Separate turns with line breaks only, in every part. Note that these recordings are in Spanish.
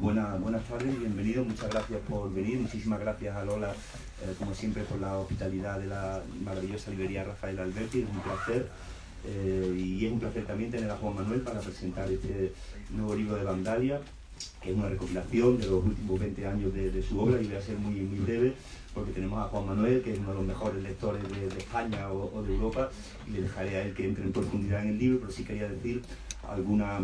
Buenas tardes, bienvenidos, muchas gracias por venir, muchísimas gracias a Lola, como siempre, por la hospitalidad de la maravillosa librería Rafael Alberti. Es un placer, y es un placer también tener a Juan Manuel para presentar este nuevo libro de Vandalia, que es una recopilación de los últimos 20 años de su obra, y voy a ser muy breve, porque tenemos a Juan Manuel, que es uno de los mejores lectores de España o de Europa, y le dejaré a él que entre en profundidad en el libro, pero sí quería decir algunas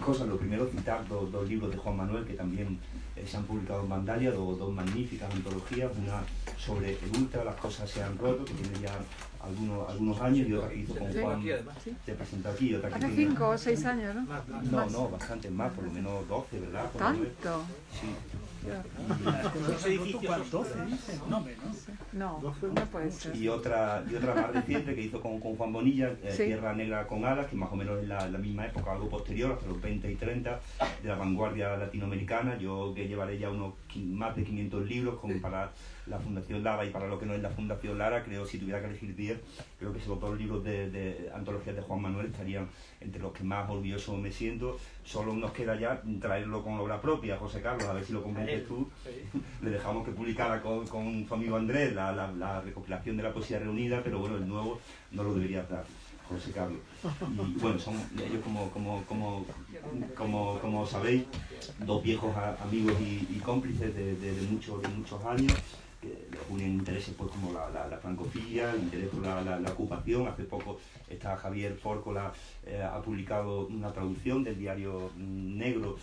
cosas. Lo primero, citar dos libros de Juan Manuel que también se han publicado en Vandalia, dos magníficas antologías, una sobre el Ultra, Las cosas se han roto, que tiene ya algunos años, y otra que hizo con Juan, te presentó aquí, y otra que
hace
tiene...
5 o 6 años, ¿no?
No, bastante más, por lo menos 12, ¿verdad?
¿Tanto?
Sí.
Los edificios 12, dicen, no menos.
No puede ser.
Y otra más reciente que hizo con Juan Bonilla,
Sí.
Tierra Negra con Alas, que más o menos es la misma época, algo posterior, hasta los 20 y 30, de la vanguardia latinoamericana. Yo que llevaré ya más de 500 libros para la Fundación Lara y para lo que no es la Fundación Lara. Creo, si tuviera que elegir 10, creo que esos dos libros de antologías de Juan Manuel estarían entre los que más orgulloso me siento. Solo nos queda ya traerlo con obra propia, José Carlos, a ver si lo convences tú. Le dejamos que publicara con su amigo Andrés la recopilación de la poesía reunida, pero bueno, el nuevo no lo debería dar José Carlos. Y bueno, son ellos, como sabéis, dos viejos amigos y cómplices de muchos años, que les unen intereses pues como la francofilia, el interés por la ocupación. Hace poco Javier Fórcola ha publicado una traducción del diario negro,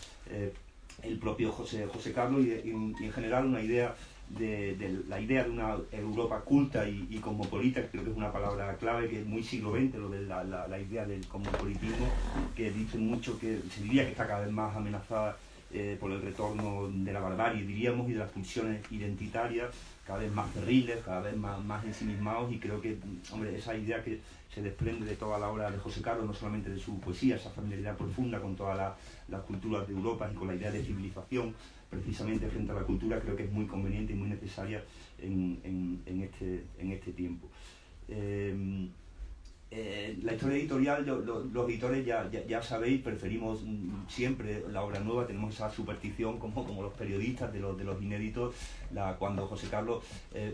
el propio José Carlos, y en general una idea de una Europa culta y cosmopolita, que creo que es una palabra clave, que es muy siglo XX, lo de la idea del cosmopolitismo, que dice mucho, que se diría que está cada vez más amenazada por el retorno de la barbarie, diríamos, y de las pulsiones identitarias, cada vez más terribles, cada vez más ensimismados. Y creo que, hombre, esa idea que se desprende de toda la obra de José Carlos, no solamente de su poesía, esa familiaridad profunda con todas las culturas de Europa y con la idea de civilización, precisamente frente a la cultura, creo que es muy conveniente y muy necesaria en este tiempo. La historia editorial, los editores ya sabéis, preferimos siempre la obra nueva. Tenemos esa superstición como los periodistas de los inéditos. Cuando José Carlos se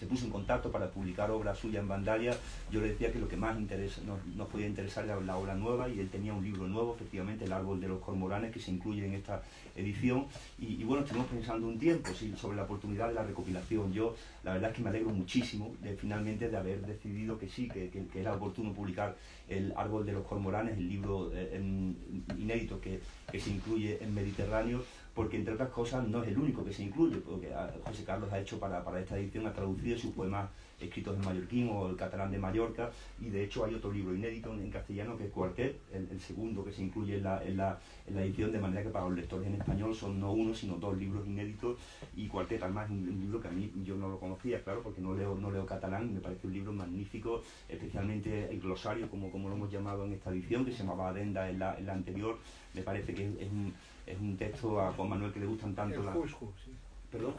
puso en contacto para publicar obra suya en Vandalia, yo le decía que lo que más nos podía interesar era la obra nueva, y él tenía un libro nuevo, efectivamente, El árbol de los cormoranes, que se incluye en esta edición. Y bueno, estuvimos pensando un tiempo sobre la oportunidad de la recopilación. Yo la verdad es que me alegro muchísimo finalmente de haber decidido que sí, que era oportuno publicar El árbol de los cormoranes, el libro inédito que se incluye en Mediterráneo, porque entre otras cosas no es el único que se incluye, porque José Carlos ha hecho para esta edición, ha traducido sus poemas escritos en mallorquín o el catalán de Mallorca, y de hecho hay otro libro inédito en castellano, que es Cuartet, el segundo que se incluye en la edición, de manera que para los lectores en español son no uno sino dos libros inéditos. Y Cuartet, además, es un libro que a mí yo no lo conocía, claro, porque no leo catalán, y me parece un libro magnífico, especialmente el glosario, como lo hemos llamado en esta edición, que se llamaba Adenda en la anterior. Me parece que es un texto a Juan Manuel que le gustan tanto ¿Perdón?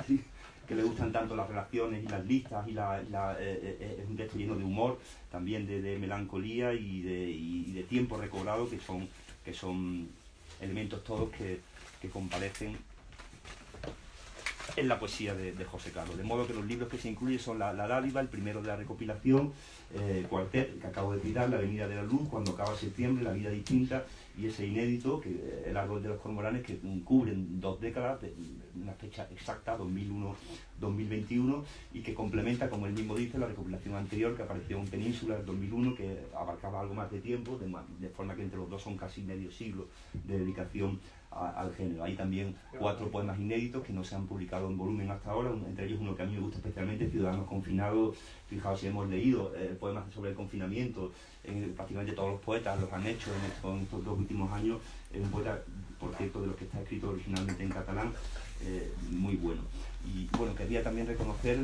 Sí, que le gustan tanto las relaciones y las listas, es un texto lleno de humor, también de melancolía y de tiempo recobrado, que son elementos todos que comparecen en la poesía de José Carlos. De modo que los libros que se incluyen son La dádiva, el primero de la recopilación, Cuartet, que acabo de citar, La venida de la luz, Cuando acaba septiembre, La vida distinta, y ese inédito, que El árbol de los cormoranes, que cubren 2 décadas, una fecha exacta, 2001-2021, y que complementa, como él mismo dice, la recopilación anterior que apareció en Península en 2001, que abarcaba algo más de tiempo, de forma que entre los dos son casi medio siglo de dedicación al género. Hay también 4 poemas inéditos que no se han publicado en volumen hasta ahora, entre ellos uno que a mí me gusta especialmente, Ciudadanos confinados. Fijaos, si hemos leído poemas sobre el confinamiento, prácticamente todos los poetas los han hecho en estos 2 últimos años. Es un poeta, por cierto, de los que está escrito originalmente en catalán, muy bueno. Y bueno, quería también reconocer,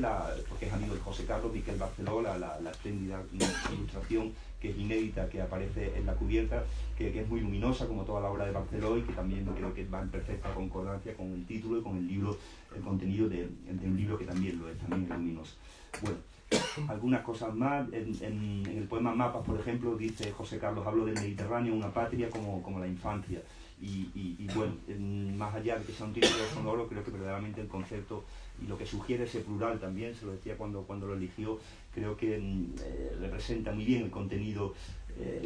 porque es amigo de José Carlos, Miquel Barceló, la espléndida ilustración, que es inédita, que aparece en la cubierta, que es muy luminosa, como toda la obra de Barceló, y que también creo que va en perfecta concordancia con el título y con el libro, el contenido de un libro que también lo es, también es luminoso. Bueno, algunas cosas más. En el poema Mapas, por ejemplo, dice José Carlos, hablo del Mediterráneo, una patria como la infancia. Y bueno, más allá de que sea un título sonoro, creo que verdaderamente el concepto y lo que sugiere ese plural también, se lo decía cuando lo eligió, creo que representa muy bien el contenido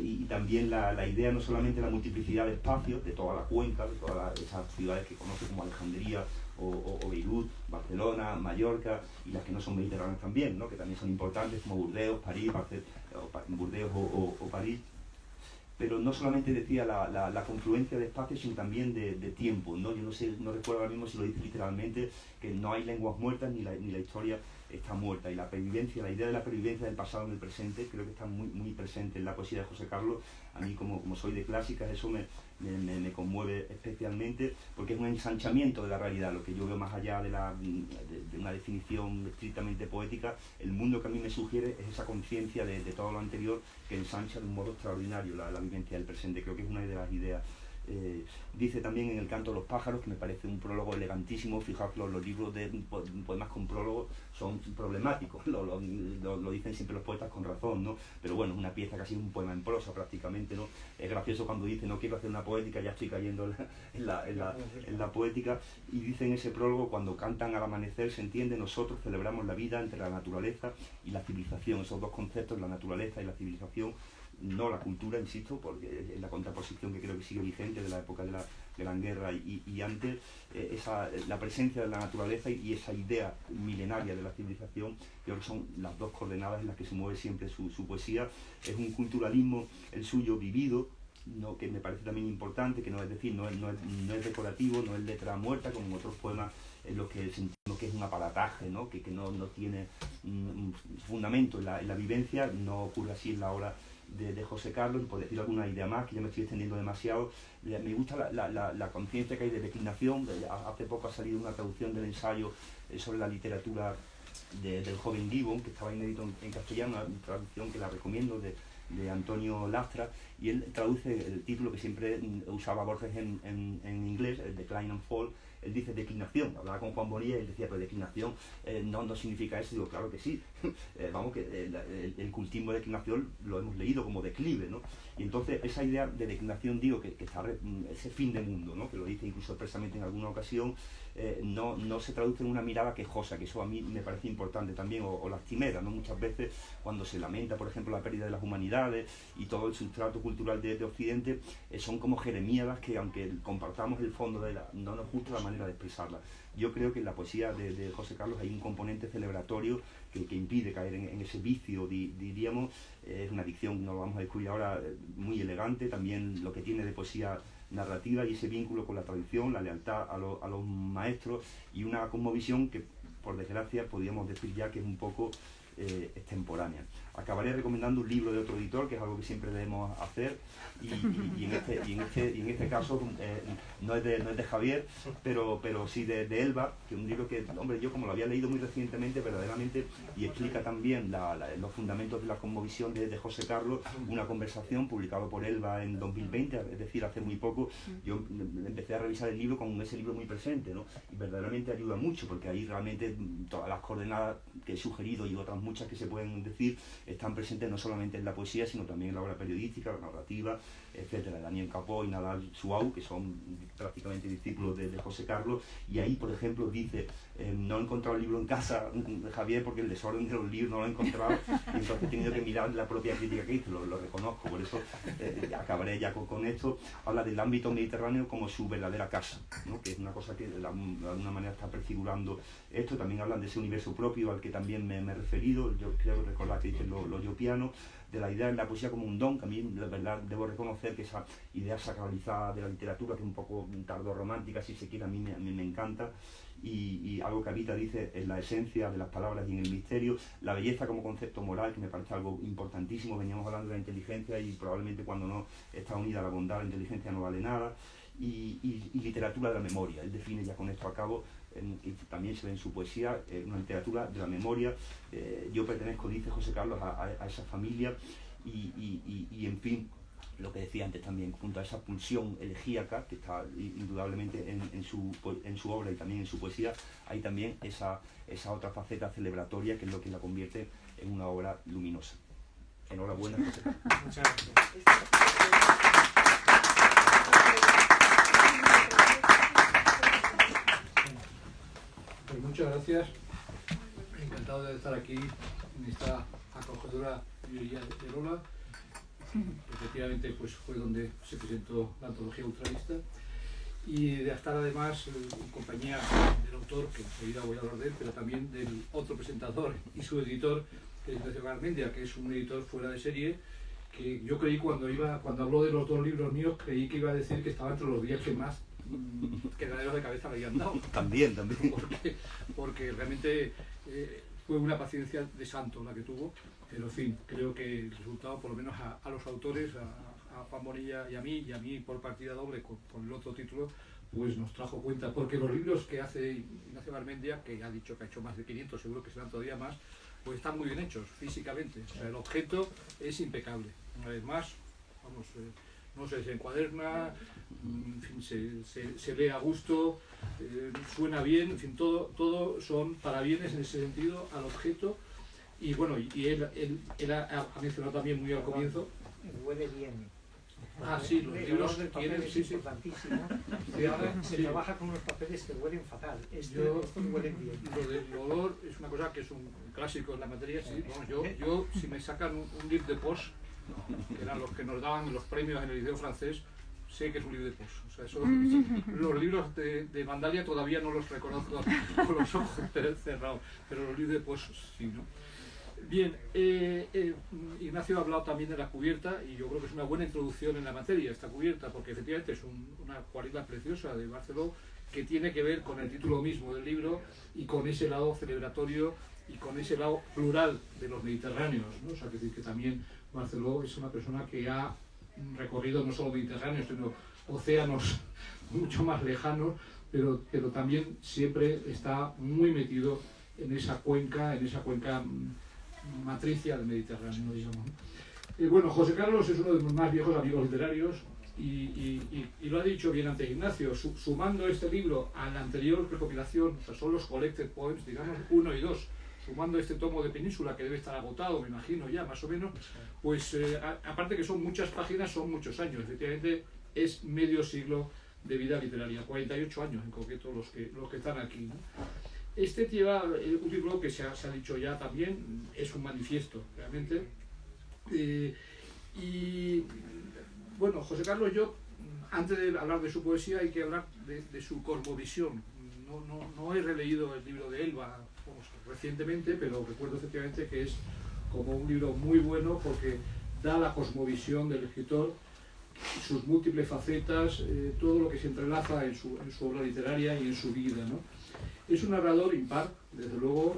y también la idea no solamente de la multiplicidad de espacios, de toda la cuenca, de todas esas ciudades que conoce como Alejandría o Beirut, Barcelona, Mallorca, y las que no son mediterráneas también, ¿no? Que también son importantes, como Burdeos, París, Burdeos o París. Pero no solamente decía la confluencia de espacios, sino también de tiempo, ¿no? Yo no recuerdo ahora mismo si lo dice literalmente, que no hay lenguas muertas ni la historia está muerta. Y la pervivencia, la idea de la pervivencia del pasado en el presente, creo que está muy, muy presente en la poesía de José Carlos. A mí, como soy de clásicas, eso me conmueve especialmente, porque es un ensanchamiento de la realidad, lo que yo veo más allá de una definición estrictamente poética. El mundo que a mí me sugiere es esa conciencia de todo lo anterior que ensancha de un modo extraordinario la vivencia del presente. Creo que es una de las ideas. Dice también en El canto de los pájaros, que me parece un prólogo elegantísimo. Fijaos, los libros de poemas con prólogo son problemáticos, lo dicen siempre los poetas con razón, ¿no? Pero bueno, es una pieza casi un poema en prosa prácticamente, ¿no? Es gracioso cuando dice no quiero hacer una poética, ya estoy cayendo en la poética. Y dice en ese prólogo, cuando cantan al amanecer se entiende, nosotros celebramos la vida entre la naturaleza y la civilización. Esos dos conceptos, la naturaleza y la civilización, no la cultura, insisto, porque es la contraposición que creo que sigue vigente de la época de la Gran Guerra y antes, la presencia de la naturaleza y esa idea milenaria de la civilización, creo que son las dos coordenadas en las que se mueve siempre su poesía. Es un culturalismo, el suyo, vivido, ¿no? Que me parece también importante, que no es decir, no es decorativo, no es letra muerta, como en otros poemas en los que sentimos que es un aparataje, ¿no? Que no tiene un fundamento en la vivencia. No ocurre así en la obra de José Carlos. Y por decir alguna idea más, que ya me estoy extendiendo demasiado, me gusta la conciencia que hay de declinación. Hace poco ha salido una traducción del ensayo sobre la literatura del joven Gibbon, que estaba inédito en castellano, una traducción que la recomiendo, de Antonio Lastra, y él traduce el título que siempre usaba Borges en inglés, el Decline and Fall. Él dice declinación. Hablaba con Juan Bonilla y él decía, pero declinación no significa eso. Digo, claro que sí. Vamos, que el cultismo de declinación lo hemos leído como declive, ¿no? Y entonces esa idea de declinación, digo, que está ese fin de mundo, ¿no? Que lo dice incluso expresamente en alguna ocasión, no se traduce en una mirada quejosa, que eso a mí me parece importante también, o lastimera, ¿no? Muchas veces cuando se lamenta, por ejemplo, la pérdida de las humanidades y todo el sustrato cultural de Occidente, son como jeremíadas que, aunque compartamos el fondo no nos gusta la manera de expresarla. Yo creo que en la poesía de José Carlos hay un componente celebratorio que impide caer en ese vicio, diríamos. Es una dicción, no lo vamos a descubrir ahora, muy elegante, también lo que tiene de poesía narrativa y ese vínculo con la tradición, la lealtad a los maestros y una cosmovisión que, por desgracia, podríamos decir ya que es un poco extemporánea. Acabaré recomendando un libro de otro editor, que es algo que siempre debemos hacer, y en este caso no es de Javier, pero sí de Elba, que es un libro que, hombre, yo como lo había leído muy recientemente, verdaderamente, y explica también los fundamentos de la cosmovisión de José Carlos, una conversación publicada por Elba en 2020, es decir, hace muy poco. Yo empecé a revisar el libro con ese libro muy presente, ¿no? Y verdaderamente ayuda mucho, porque ahí realmente todas las coordenadas que he sugerido y otras muchas que se pueden decir están presentes no solamente en la poesía, sino también en la obra periodística, la narrativa, etcétera. Daniel Capó y Nadal Suau, que son prácticamente discípulos de José Carlos, y ahí, por ejemplo, dice, no he encontrado el libro en casa, Javier, porque el desorden de los libros no lo he encontrado, y entonces he tenido que mirar la propia crítica que hizo, lo reconozco. Por eso acabaré ya con esto. Habla del ámbito mediterráneo como su verdadera casa, ¿no? Que es una cosa que de alguna manera está prefigurando esto. También hablan de ese universo propio al que también me he referido. Yo creo recordar que dicen lo yopiano, de la idea de la poesía como un don, que a mí, la verdad, debo reconocer que esa idea sacralizada de la literatura, que es un poco tardorromántica, si se quiere, a mí me encanta. Y algo que habita, dice, en la esencia de las palabras y en el misterio, la belleza como concepto moral, que me parece algo importantísimo. Veníamos hablando de la inteligencia y probablemente cuando no está unida a la bondad, la inteligencia no vale nada. Y literatura de la memoria, él define, ya con esto a cabo, y también se ve en su poesía, una literatura de la memoria. Yo pertenezco, dice José Carlos, a esa familia y en fin, lo que decía antes también, junto a esa pulsión elegíaca que está indudablemente en su obra y también en su poesía, hay también esa otra faceta celebratoria, que es lo que la convierte es una obra luminosa. Enhorabuena, José Carlos.
Muchas gracias.
Pues muchas gracias. Encantado de estar aquí en esta acogedora librería de Lola. Efectivamente, pues fue donde se presentó la antología ultralista. Y de estar además en compañía del autor, que enseguida voy a hablar de él, pero también del otro presentador y su editor, que es Ignacio Garmendia, que es un editor fuera de serie, que yo creí cuando habló de los dos libros míos, creí que iba a decir que estaba entre los 10 que más quedaderos de cabeza le habían dado.
También.
Porque realmente fue una paciencia de santo la que tuvo, pero en fin, creo que el resultado, por lo menos a los autores, a Juan Bonilla y a mí por partida doble con el otro título, pues nos trajo cuenta, porque los libros que hace Ignacio Garmendia, que ha dicho que ha hecho más de 500, seguro que serán todavía más, pues están muy bien hechos físicamente. O sea, el objeto es impecable. Una vez más, vamos, no se desencuaderna, en fin, se lee a gusto, suena bien, en fin, todo son parabienes en ese sentido al objeto. Y bueno, y él ha mencionado también muy al comienzo.
Huele bien.
Sí, los libros
del papel
tienen,
es
sí.
importantísimo. Se
Sí.
trabaja con unos papeles que huelen fatal. Estos huelen bien.
Lo del olor es una cosa que es un clásico en la materia. Sí. Vamos, yo si me sacan un livre de poche, que eran los que nos daban los premios en el liceo francés, sé que es un livre de poche. O sea, eso, los libros de Vandalia todavía no los reconozco con los ojos cerrados, pero los libres de poche sí, ¿no? Bien, Ignacio ha hablado también de la cubierta y yo creo que es una buena introducción en la materia esta cubierta, porque efectivamente es una cualidad preciosa de Barceló que tiene que ver con el título mismo del libro y con ese lado celebratorio y con ese lado plural de los mediterráneos, ¿no? O sea, que decir que también Barceló es una persona que ha recorrido no solo mediterráneos, sino océanos mucho más lejanos, pero también siempre está muy metido en esa cuenca matricia del Mediterráneo, digamos. Bueno, José Carlos es uno de mis más viejos amigos literarios y lo ha dicho bien antes Ignacio, sumando este libro a la anterior recopilación, o sea, son los Collected Poems, digamos, 1 y 2, sumando este tomo de Península, que debe estar agotado, me imagino ya, más o menos, pues aparte que son muchas páginas, son muchos años, efectivamente es medio siglo de vida literaria, 48 años en concreto los que están aquí, ¿no? Este lleva un libro que se ha dicho ya también, es un manifiesto, realmente. Y bueno, José Carlos, yo, antes de hablar de su poesía, hay que hablar de su cosmovisión. No he releído el libro de Elba recientemente, pero recuerdo efectivamente que es como un libro muy bueno porque da la cosmovisión del escritor, sus múltiples facetas, todo lo que se entrelaza en su obra literaria y en su vida, ¿no? Es un narrador impar, desde luego.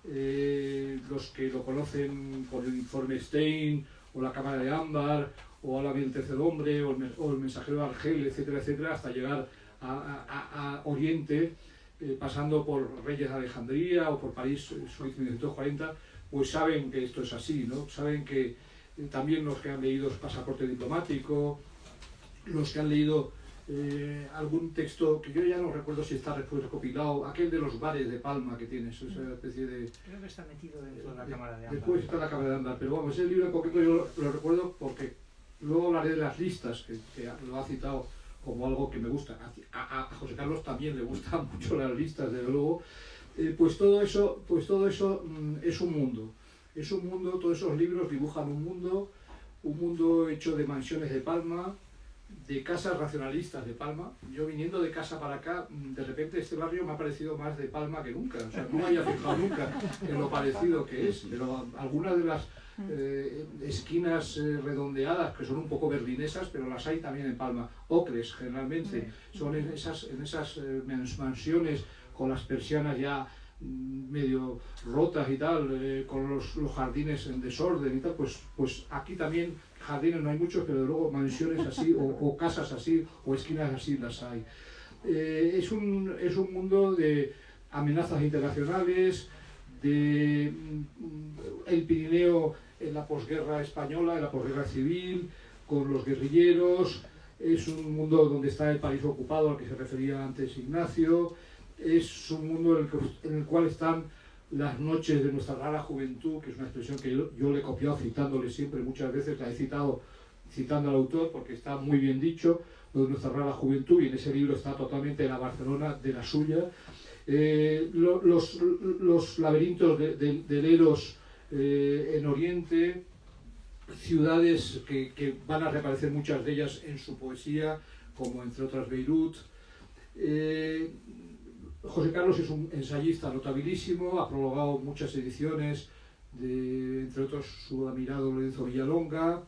Los que lo conocen por el informe Stein, o la Cámara de Ámbar, o a la del Tercer Hombre, o el Mensajero de Argel, etcétera, etcétera, hasta llegar a Oriente, pasando por Reyes de Alejandría o por París, Suiza 1940, pues saben que esto es así, ¿no? Saben que también los que han leído Pasaporte Diplomático, los que han leído algún texto que yo ya no recuerdo si está recopilado, aquel de los bares de Palma que tienes, esa especie de...
Creo que está metido dentro de la Cámara de Ámbar.
Después está la Cámara de Ámbar, pero vamos, ese libro en concreto yo lo recuerdo porque luego hablaré de las listas, que lo ha citado como algo que me gusta. A José Carlos también le gustan mucho las listas, desde luego. Pues todo eso es un mundo. Es un mundo, todos esos libros dibujan un mundo hecho de mansiones de Palma, de casas racionalistas de Palma. Yo viniendo de casa para acá, de repente este barrio me ha parecido más de Palma que nunca. O sea, no me había fijado nunca en lo parecido que es, pero algunas de las esquinas redondeadas, que son un poco berlinesas, pero las hay también en Palma. Ocres, generalmente, son en esas mansiones con las persianas ya medio rotas y tal, con los jardines en desorden y tal, pues aquí también jardines no hay muchos, pero luego mansiones así, o casas así, o esquinas así las hay. Es un mundo de amenazas internacionales, de el Pirineo en la posguerra española, en la posguerra civil, con los guerrilleros. Es un mundo donde está el país ocupado al que se refería antes Ignacio. Es un mundo en el cual están Las noches de nuestra rara juventud, que es una expresión que yo le he copiado citándole siempre, muchas veces la he citado citando al autor porque está muy bien dicho, lo de nuestra rara juventud, y en ese libro está totalmente la Barcelona de la suya. Los laberintos del Eros en Oriente, ciudades que van a reaparecer muchas de ellas en su poesía, como entre otras Beirut. José Carlos es un ensayista notabilísimo, ha prologado muchas ediciones, entre otros su admirado Lorenzo Villalonga.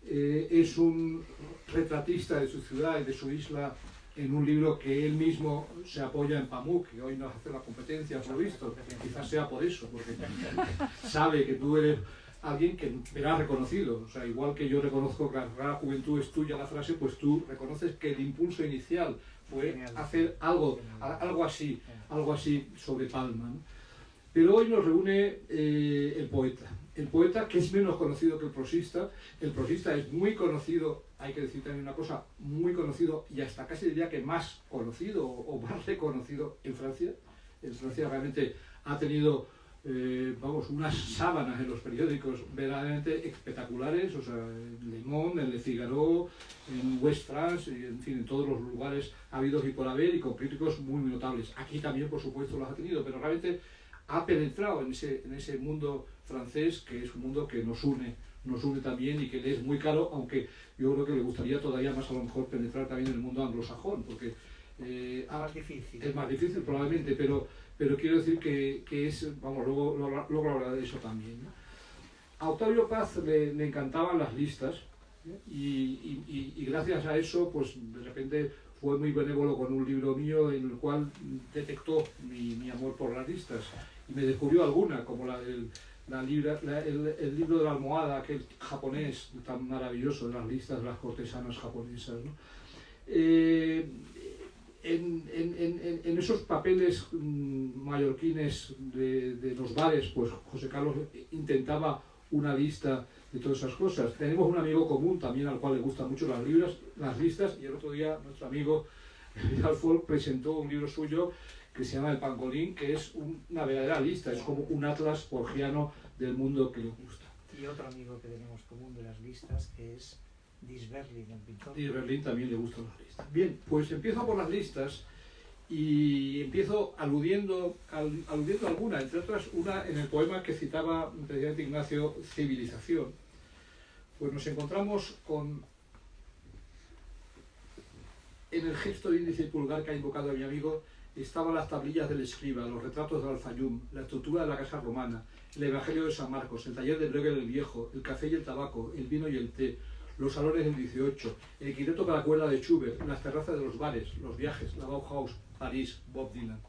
Es un retratista de su ciudad y de su isla en un libro que él mismo se apoya en Pamuk, que hoy nos hace la competencia, por lo visto, quizás sea por eso, porque sabe que tú eres alguien que verá reconocido, o sea, igual que yo reconozco que la rara juventud es tuya la frase, pues tú reconoces que el impulso inicial fue hacer algo así sobre Palma, ¿no? Pero hoy nos reúne el poeta que es menos conocido que el prosista es muy conocido, hay que decir también una cosa, muy conocido y hasta casi diría que más conocido o más reconocido en Francia. En Francia realmente ha tenido unas sábanas en los periódicos verdaderamente espectaculares, o sea, en Le Monde, en Le Figaro, en West France, y en fin, en todos los lugares habidos y por haber, y con críticos muy, muy notables. Aquí también, por supuesto, los ha tenido, pero realmente ha penetrado en ese mundo francés, que es un mundo que nos une también y que le es muy caro, aunque yo creo que le gustaría todavía más a lo mejor penetrar también en el mundo anglosajón, porque es más difícil probablemente, pero quiero decir que es, luego hablaré de eso también, ¿no? A Octavio Paz le encantaban las listas, ¿eh? Y gracias a eso, pues de repente fue muy benévolo con un libro mío en el cual detectó mi amor por las listas y me descubrió alguna, como el libro de la almohada, aquel japonés tan maravilloso de las listas de las cortesanas japonesas, ¿no? En esos papeles mallorquines de los bares, pues José Carlos intentaba una lista de todas esas cosas. Tenemos un amigo común también al cual le gustan mucho las listas, y el otro día nuestro amigo Vidal Folk presentó un libro suyo que se llama El Pangolín, que es una verdadera lista, es como un atlas borgiano del mundo que le gusta.
Y otro amigo que tenemos común de las listas, que es Disberlin, el pintor.
Disberlin también le gustan las listas. Bien, pues empiezo por las listas y empiezo aludiendo a alguna, entre otras una en el poema que citaba precisamente Ignacio, Civilización. Pues nos encontramos en el gesto de índice y pulgar que ha invocado a mi amigo, estaban las tablillas del escriba, los retratos del Alfayum, la estructura de la casa romana, el Evangelio de San Marcos, el taller de Bruegel el Viejo, el café y el tabaco, el vino y el té, los salones del 18, el quinteto para cuerda de Schubert, las terrazas de los bares, los viajes, la Bauhaus, París, Bob Dylan.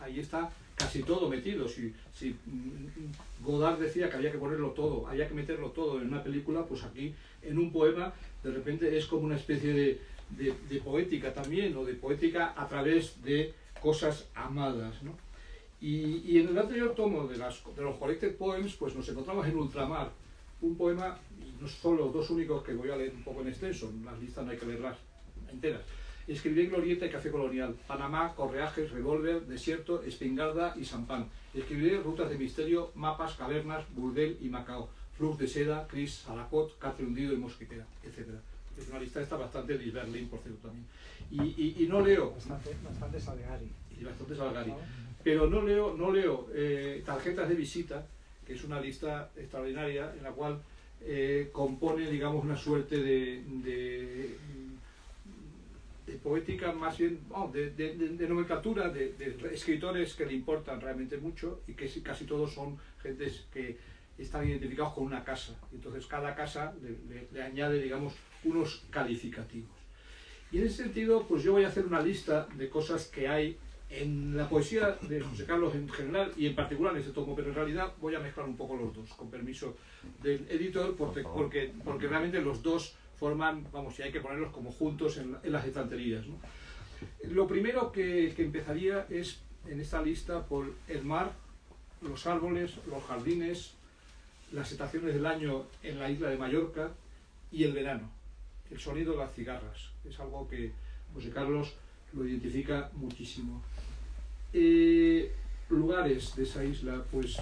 Ahí está casi todo metido. Si Godard decía que había que ponerlo todo, había que meterlo todo en una película, pues aquí en un poema de repente es como una especie de poética también, o de poética a través de cosas amadas, ¿no? Y en el anterior tomo de los Collected Poems, pues nos encontramos en Ultramar, un poema, y no son los dos únicos que voy a leer un poco en extenso, las listas no hay que leerlas enteras. Escribiré Glorieta y Café Colonial, Panamá, Correajes, Revólver, Desierto, Espingarda y Sampán. Escribiré Rutas de Misterio, Mapas, Cavernas, Burdel y Macao, Flux de Seda, Cris, Salacot, Catre Hundido y Mosquitera, etc. Es una lista esta bastante de Berlín, por cierto, también. Y no leo...
Bastante Salgari.
Y bastante Salgari. ¿No? Pero no leo Tarjetas de Visita, que es una lista extraordinaria en la cual compone, digamos, una suerte de poética, más bien, de nomenclatura, de escritores que le importan realmente mucho y que casi todos son gentes que están identificados con una casa. Entonces cada casa le añade, digamos, unos calificativos. Y en ese sentido, pues yo voy a hacer una lista de cosas que hay en la poesía de José Carlos en general y en particular en este tomo, pero en realidad voy a mezclar un poco los dos, con permiso del editor, porque realmente los dos forman, vamos, y hay que ponerlos como juntos en las estanterías, ¿no? Lo primero que empezaría es, en esta lista, por el mar, los árboles, los jardines, las estaciones del año en la isla de Mallorca y el verano, el sonido de las cigarras. Es algo que José Carlos lo identifica muchísimo. lugares de esa isla, pues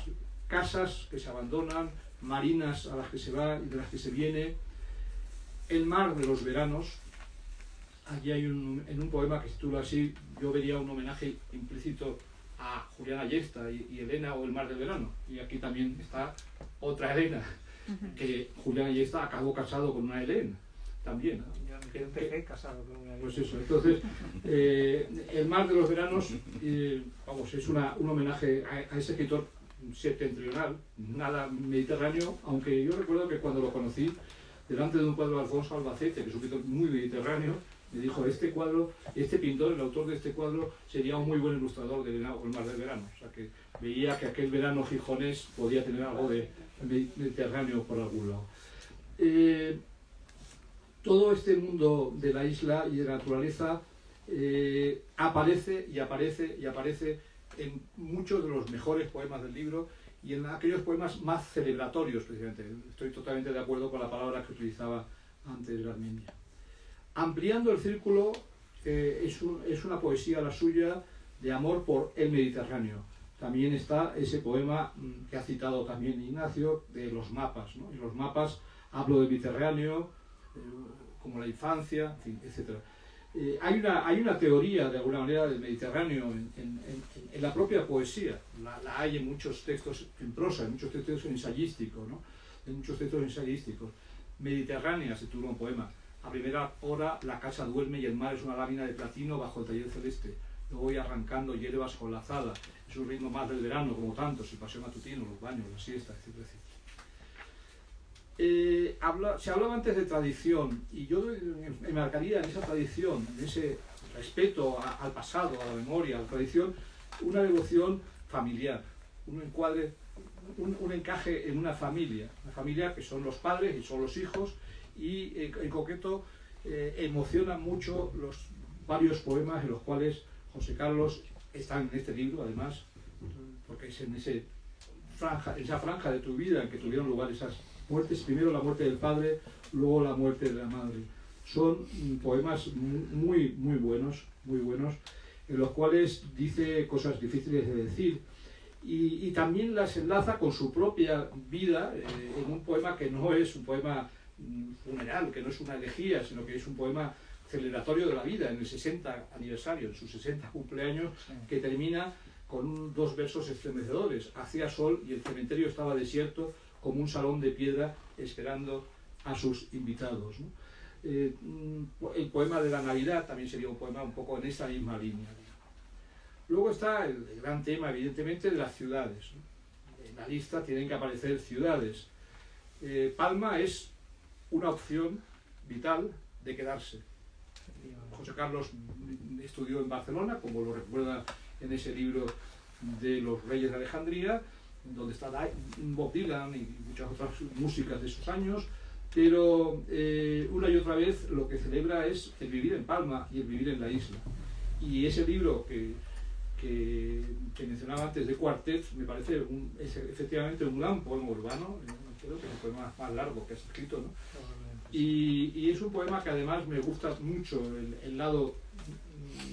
casas que se abandonan, marinas a las que se va y de las que se viene, el mar de los veranos. Aquí hay en un poema que se titula así, yo vería un homenaje implícito a Julián Ayesta y Elena o el mar del verano. Y aquí también está otra Elena, que Julián Ayesta acabó casado con una Elena también, ¿no?
Yo empecé casado con una Elena.
Pues eso, entonces el mar de los veranos, vamos, es un homenaje a ese escritor septentrional, nada mediterráneo, aunque yo recuerdo que cuando lo conocí, delante de un cuadro de Alfonso Albacete, que es un pintor muy mediterráneo, me dijo, este pintor, el autor de este cuadro, sería un muy buen ilustrador de Elena o el mar del verano. O sea que veía que aquel verano gijonés podía tener algo de mediterráneo por algún lado. Todo este mundo de la isla y de la naturaleza aparece y aparece y aparece en muchos de los mejores poemas del libro y en aquellos poemas más celebratorios, precisamente. Estoy totalmente de acuerdo con la palabra que utilizaba antes Garmendia. Ampliando el círculo, es una poesía la suya de amor por el Mediterráneo. También está ese poema que ha citado también Ignacio, de los mapas, ¿no? En los mapas hablo del Mediterráneo, como la infancia, en fin, etc. Hay una teoría, de alguna manera, del Mediterráneo en la propia poesía. La hay en muchos textos en prosa, en muchos textos ensayísticos, ¿no? En muchos textos ensayísticos. Mediterránea se titula un poema. A primera hora la casa duerme y el mar es una lámina de platino bajo el taller celeste. Lo voy arrancando hierbas con la azada. Es un ritmo más del verano, como tantos, el paseo matutino, los baños, la siesta, etc. Se hablaba antes de tradición, y yo me marcaría en esa tradición, en ese respeto al pasado, a la memoria, a la tradición, una devoción familiar, un encuadre, un encaje en una familia que son los padres y son los hijos, y en concreto emocionan mucho los varios poemas en los cuales José Carlos está en este libro, además, porque es en esa franja de tu vida en que tuvieron lugar esas muertes, primero la muerte del padre, luego la muerte de la madre. Son poemas muy, muy buenos, en los cuales dice cosas difíciles de decir, y también las enlaza con su propia vida en un poema que no es un poema funeral, que no es una elegía, sino que es un poema celebratorio de la vida, en el 60 aniversario, en sus 60 cumpleaños, que termina con dos versos estremecedores. Hacía sol y el cementerio estaba desierto, como un salón de piedra esperando a sus invitados, ¿no? El poema de la Navidad también sería un poema un poco en esa misma línea. Luego está el gran tema, evidentemente, de las ciudades, ¿no? En la lista tienen que aparecer ciudades. Palma es una opción vital de quedarse. José Carlos estudió en Barcelona, como lo recuerda en ese libro de los Reyes de Alejandría, donde está Bob Dylan y muchas otras músicas de esos años, pero una y otra vez lo que celebra es el vivir en Palma y el vivir en la isla. Y ese libro que mencionaba antes de Quartet me parece es efectivamente un gran poema urbano, creo que es el poema más largo que has escrito, ¿no? Y es un poema que además me gusta mucho el lado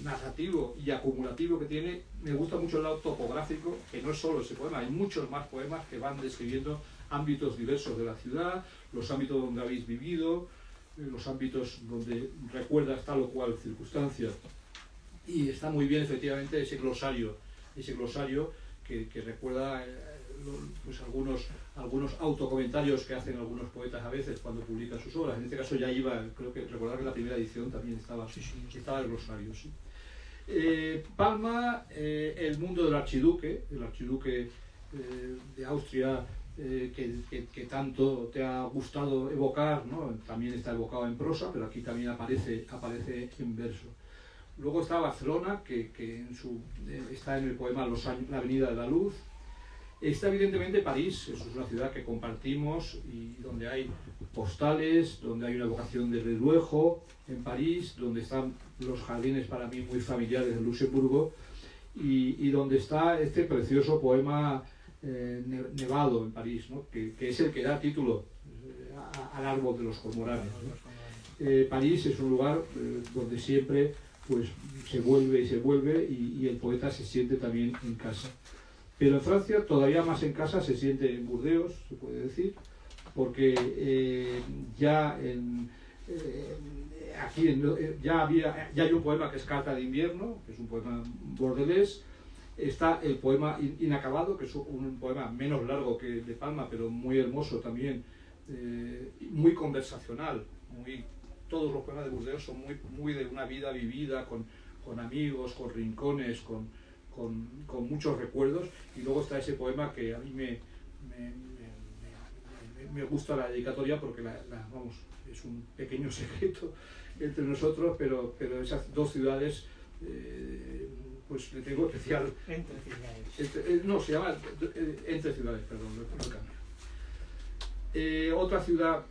narrativo y acumulativo que tiene. Me gusta mucho el lado topográfico, que no es solo ese poema, hay muchos más poemas que van describiendo ámbitos diversos de la ciudad, los ámbitos donde habéis vivido, los ámbitos donde recuerdas tal o cual circunstancia. Y está muy bien efectivamente ese glosario que recuerda pues algunos autocomentarios que hacen algunos poetas a veces cuando publican sus obras. En este caso ya iba, creo que recordar que en la primera edición también estaba el glosario. ¿Sí? Palma, el mundo del archiduque, de Austria, que tanto te ha gustado evocar, ¿no? También está evocado en prosa, pero aquí también aparece en verso. Luego está Barcelona, que está en el poema La Avenida de la Luz. Está evidentemente París, eso es una ciudad que compartimos y donde hay postales, donde hay una evocación de Reduejo en París, donde están los jardines para mí muy familiares de Luxemburgo y donde está este precioso poema Nevado en París, ¿no? que es el que da título al árbol de los cormoranes, ¿no? París es un lugar donde siempre pues, se vuelve y el poeta se siente también en casa. Pero en Francia todavía más en casa se siente en Burdeos, se puede decir, porque ya hay un poema que es Carta de invierno, que es un poema bordelés. Está el poema Inacabado, que es un poema menos largo que de Palma, pero muy hermoso también, muy conversacional. Todos los poemas de Burdeos son muy de una vida vivida, con amigos, con rincones, con muchos recuerdos. Y luego está ese poema que a mí me gusta la dedicatoria, porque vamos, es un pequeño secreto entre nosotros, pero esas dos ciudades, pues le tengo especial...
Entre ciudades.
No, se llama Entre ciudades, perdón, lo cambio. Otra ciudad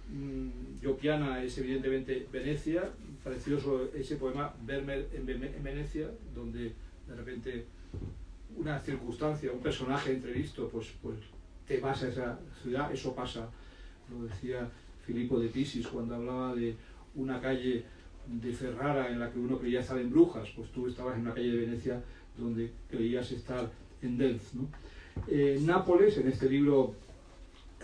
yopiana es evidentemente Venecia. Precioso ese poema Vermeer en Venecia, donde de repente una circunstancia, un personaje entrevisto, pues te vas a esa ciudad. Eso pasa, lo decía Filippo de Pisis cuando hablaba de una calle de Ferrara en la que uno creía estar en Brujas, pues tú estabas en una calle de Venecia donde creías estar en Delft, ¿no? Nápoles, en este libro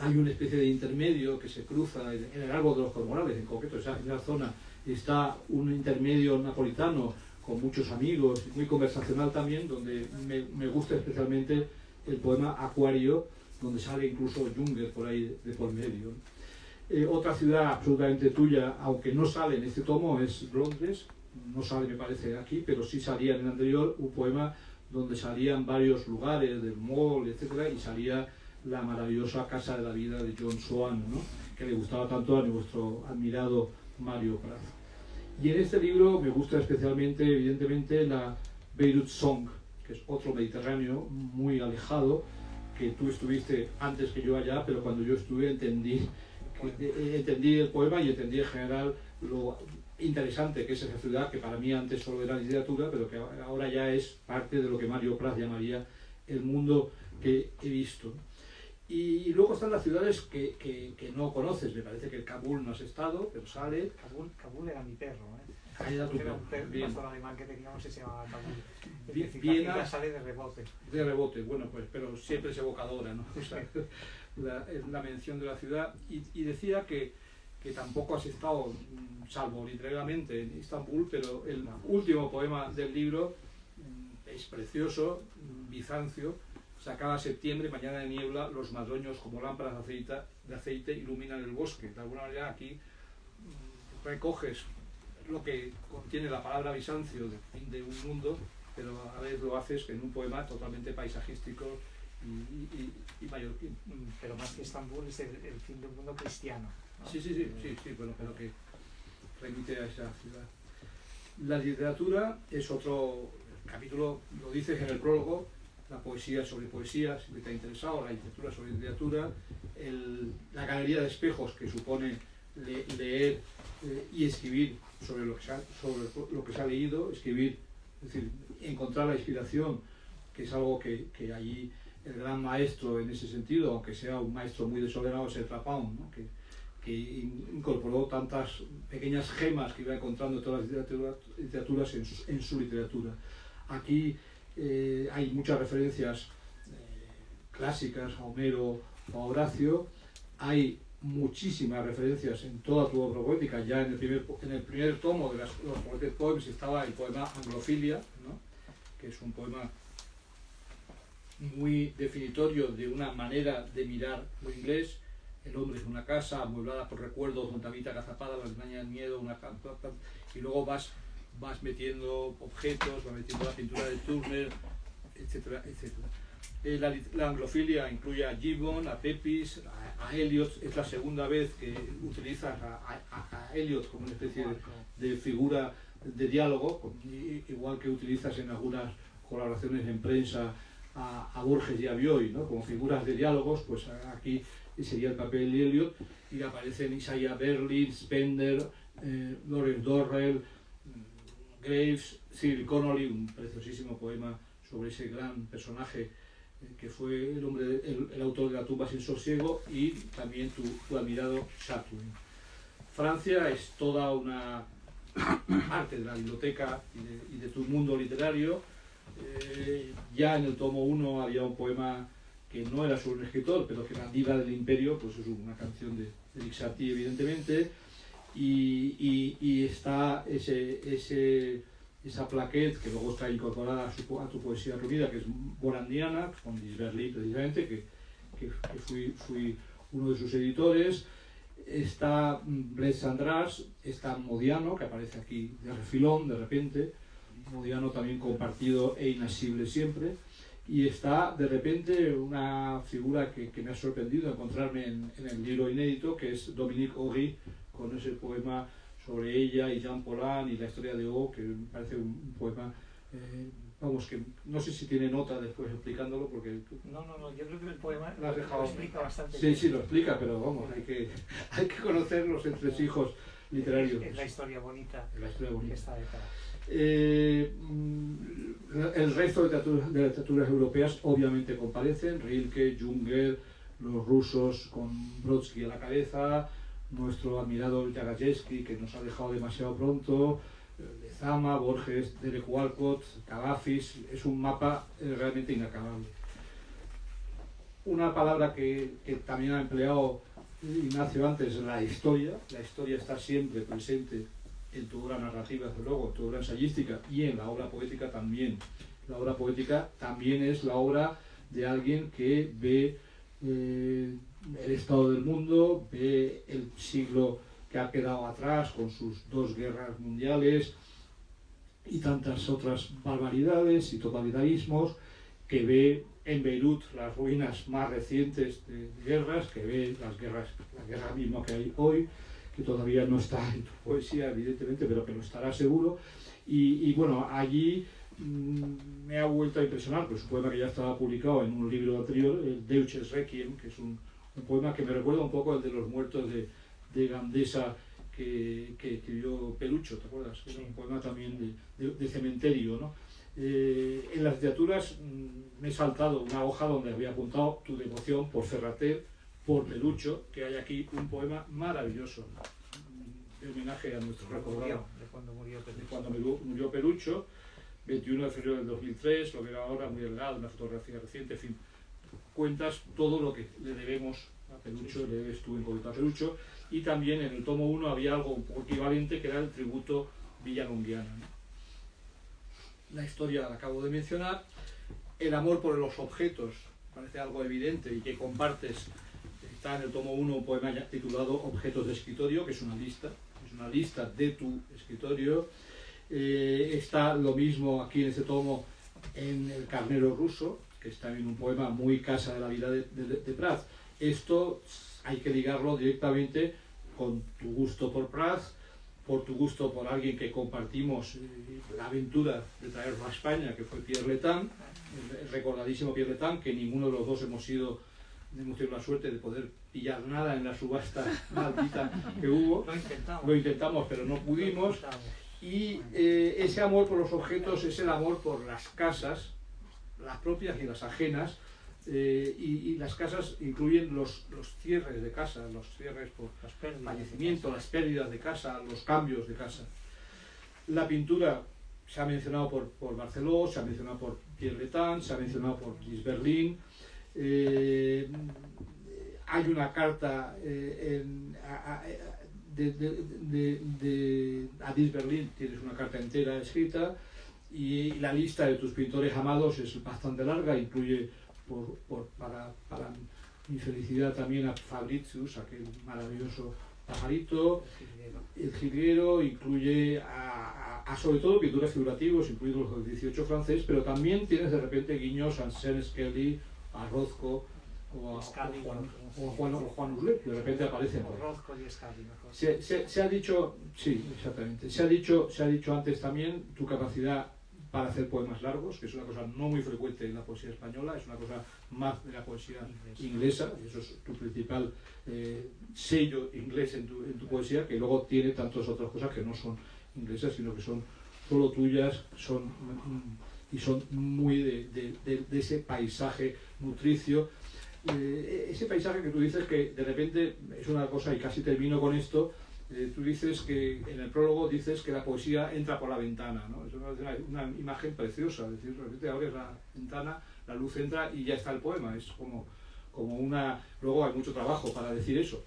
hay una especie de intermedio que se cruza en el árbol de los Cormorales, en concreto en esa zona está un intermedio napolitano con muchos amigos, muy conversacional también, donde me gusta especialmente el poema Acuario, donde sale incluso Junger por ahí de por medio. Otra ciudad absolutamente tuya, aunque no sale en este tomo, es Londres. No sale, me parece, aquí, pero sí salía en el anterior un poema donde salían varios lugares del mall, etcétera, y salía la maravillosa Casa de la Vida de John Swan, ¿no? Que le gustaba tanto a nuestro admirado Mario Praz. Y en este libro me gusta especialmente, evidentemente, la Beirut Song, que es otro Mediterráneo muy alejado, que tú estuviste antes que yo allá, pero cuando yo estuve entendí el poema y entendí en general lo interesante que es esa ciudad, que para mí antes solo era literatura, pero que ahora ya es parte de lo que Mario Praz llamaría el mundo que he visto. Y luego están las ciudades que no conoces. Me parece que Kabul no has estado, pero sale.
Kabul era mi perro, ¿eh?
Ahí era tu
Era un
perro.
perro, pastor alemán que teníamos y se llamaba Kabul.
Viena
sale de rebote.
De rebote, bueno, pues, pero siempre es evocadora, ¿no? O sea, la mención de la ciudad. Y decía que tampoco has estado, salvo literalmente, en Estambul, pero el último poema del libro es precioso, Bizancio. Se acaba septiembre, mañana de niebla, los madroños como lámparas de aceite iluminan el bosque. De alguna manera aquí recoges lo que contiene la palabra Bizancio de un mundo, pero a la vez lo haces en un poema totalmente paisajístico y mallorquín.
Pero más que Estambul es el fin del mundo cristiano, ¿no? Sí,
bueno, pero que remite a esa ciudad. La literatura es otro capítulo, lo dices en el prólogo. La poesía sobre poesía, si te ha interesado, la literatura sobre literatura, la galería de espejos que supone leer y escribir sobre lo que se ha leído, escribir, es decir, encontrar la inspiración, que es algo que allí el gran maestro en ese sentido, aunque sea un maestro muy desordenado, es el Trapán, ¿no? que incorporó tantas pequeñas gemas que iba encontrando en todas las literaturas en su literatura. Aquí hay muchas referencias clásicas a Homero o a Horacio. Hay muchísimas referencias en toda tu obra poética. Ya en el primer tomo de los Poetic Poems estaba el poema Anglofilia, ¿no? Que es un poema muy definitorio de una manera de mirar lo inglés. El hombre es una casa amueblada por recuerdos donde habita agazapada la entraña del miedo, y luego vas metiendo objetos, vas metiendo la pintura de Turner, etcétera, etcétera. La anglofilia incluye a Gibbon, a Pepys, a Eliot. Es la segunda vez que utilizas a Eliot como una especie de figura de diálogo, igual que utilizas en algunas colaboraciones en prensa a Borges y a Bioy, ¿no? Como figuras de diálogos. Pues aquí sería el papel de Eliot, y aparecen Isaiah Berlin, Spender, Lawrence Dorrell, Graves, Cyril Connolly, un preciosísimo poema sobre ese gran personaje que fue el autor de La tumba sin sosiego, y también tu admirado Chatwin. Francia es toda una parte de la biblioteca y de tu mundo literario. Ya en el tomo 1 había un poema que no era sobre un escritor, pero que era Diva del Imperio, pues es una canción de Eric Satie, evidentemente, y está esa plaquette que luego está incorporada a tu poesía reunida, que es borandiana, con Disberli precisamente, que fui uno de sus editores. Está Blaise András, está Modiano, que aparece aquí de refilón, de repente, Modiano también compartido e inasible siempre, y está de repente una figura que me ha sorprendido encontrarme en el libro inédito, que es Dominique Horry, con ese poema sobre ella y Jean Paulhan y la historia de O, que me parece un poema, vamos, que no sé si tiene nota después explicándolo, porque...
No, yo creo que el poema
lo
explica bastante bien.
Sí, lo explica, pero vamos, hay que conocer los entresijos literarios.
Es la historia bonita,
la historia bonita
que está detrás.
El resto de literaturas europeas obviamente comparecen, Rilke, Junger, los rusos con Brodsky a la cabeza, nuestro admirado Jagajewski, que nos ha dejado demasiado pronto, Lezama, Borges, Derek Walcott, Cavafis. Es un mapa realmente inacabable. Una palabra que también ha empleado Ignacio antes, la historia. La historia está siempre presente en tu obra narrativa, desde luego, en tu obra ensayística y en la obra poética también. La obra poética también es la obra de alguien que ve el estado del mundo, ve el siglo que ha quedado atrás con sus 2 guerras mundiales y tantas otras barbaridades y totalitarismos, que ve en Beirut las ruinas más recientes de guerras, que ve la guerra misma que hay hoy, que todavía no está en tu poesía, evidentemente, pero que lo estará seguro. Y bueno, allí me ha vuelto a impresionar, pues un poema que ya estaba publicado en un libro anterior, el Deutsches Requiem, que es un poema que me recuerda un poco al de los muertos de Gandesa que escribió Pelucho, ¿te acuerdas? Sí. Un poema también de cementerio, ¿no? En las literaturas me he saltado una hoja donde había apuntado tu devoción por Ferrater, por Pelucho, que hay aquí un poema maravilloso de homenaje a nuestro recordado
de cuando murió Pelucho.
De cuando murió Pelucho, 21 de febrero del 2003, lo veo ahora muy delgado, una fotografía reciente, en fin, cuentas todo lo que le debemos a Pelucho, sí. Le debes tú en cuanto a Pelucho, y también en el tomo 1 había algo un poco equivalente, que era el tributo villalonguiano, ¿no? La historia la acabo de mencionar. El amor por los objetos parece algo evidente y que compartes. Está en el tomo 1 un poema titulado Objetos de escritorio, que es una lista de tu escritorio. Está lo mismo aquí en este tomo en El carnero ruso, que está en un poema muy casa de la vida de Praz. Esto hay que ligarlo directamente con tu gusto por Praz, por tu gusto por alguien que compartimos la aventura de traerlo a España, que fue Pierre Letán, el recordadísimo Pierre Letán, que ninguno de los dos hemos tenido la suerte de poder pillar nada en la subasta maldita que hubo. Lo intentamos, pero no pudimos. Y ese amor por los objetos es el amor por las casas, las propias y las ajenas, y las casas incluyen los cierres de casa, los cierres por fallecimiento, las pérdidas de casa, los cambios de casa. La pintura se ha mencionado por Barceló, se ha mencionado por Pierre Letán, se ha mencionado por Gilles Berlin. Hay una carta a Gilles Berlin, tienes una carta entera escrita, y la lista de tus pintores amados es bastante larga, incluye para mi felicidad también a Fabricius, aquel maravilloso pajarito, el jilguero, incluye a sobre todo pintores figurativos, incluidos los del 18 francés, pero también tienes de repente guiños a Anselm Skelly, a Rothko o a Juan Uslet, de repente aparecen. Se ha dicho, sí, exactamente, se ha dicho antes también tu capacidad para hacer poemas largos, que es una cosa no muy frecuente en la poesía española, es una cosa más de la poesía inglesa, y eso es tu principal sello inglés en tu poesía, que luego tiene tantas otras cosas que no son inglesas, sino que son solo tuyas, y son muy de ese paisaje nutricio, ese paisaje que tú dices que de repente es una cosa, y casi termino con esto, Tú dices que, en el prólogo dices que la poesía entra por la ventana, ¿no? Es una imagen preciosa, es decir, de repente abres la ventana, la luz entra y ya está el poema, es como una... Luego hay mucho trabajo para decir eso,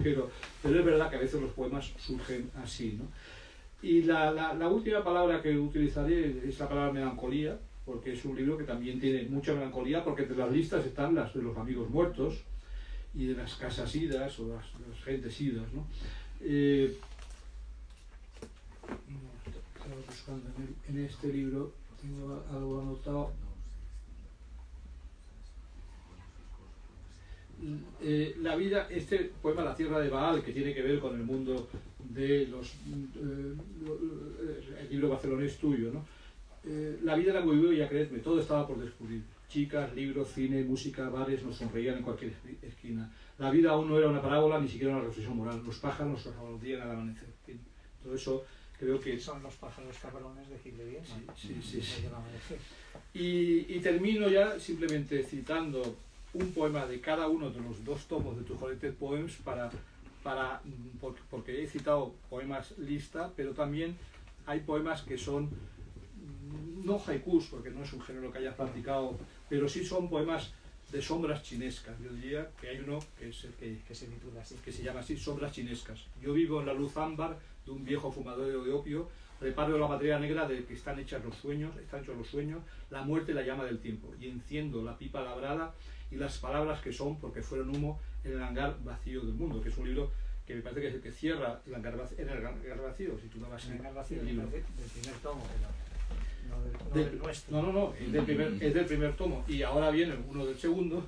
pero es verdad que a veces los poemas surgen así, ¿no? Y la última palabra que utilizaré es la palabra melancolía, porque es un libro que también tiene mucha melancolía, porque entre las listas están las de los amigos muertos y de las casas idas o las gentes idas, ¿no? Estaba buscando en este libro, tengo algo anotado. La vida, este poema La tierra de Baal, que tiene que ver con el mundo de los... el libro barcelonés tuyo, ¿no? La vida la vivió, ya creedme, todo estaba por descubrir. Chicas, libros, cine, música, bares nos sonreían en cualquier esquina. La vida aún no era una parábola, ni siquiera una reflexión moral. Los pájaros nos aplaudían al amanecer. En fin, todo eso creo que...
Son los pájaros cabrones de Gil de Viena.
Sí. Y termino ya simplemente citando un poema de cada uno de los 2 tomos de tu Collected Poems porque he citado poemas lista, pero también hay poemas que son no haikus, porque no es un género que hayas practicado, pero sí son poemas de sombras chinescas. Yo diría que hay uno que es el que se titula así, que se llama así, Sombras chinescas. Yo vivo en la luz ámbar de un viejo fumador de opio, reparo la materia negra de que están hechos los sueños, la muerte y la llama del tiempo, y enciendo la pipa labrada y las palabras que son porque fueron humo en el hangar vacío del mundo, que es un libro que me parece que es el que cierra el hangar vacío, si tú no vas en el hangar vacío, el libro
del primer tomo, no del nuestro.
No, es del primer tomo, y ahora viene uno del segundo,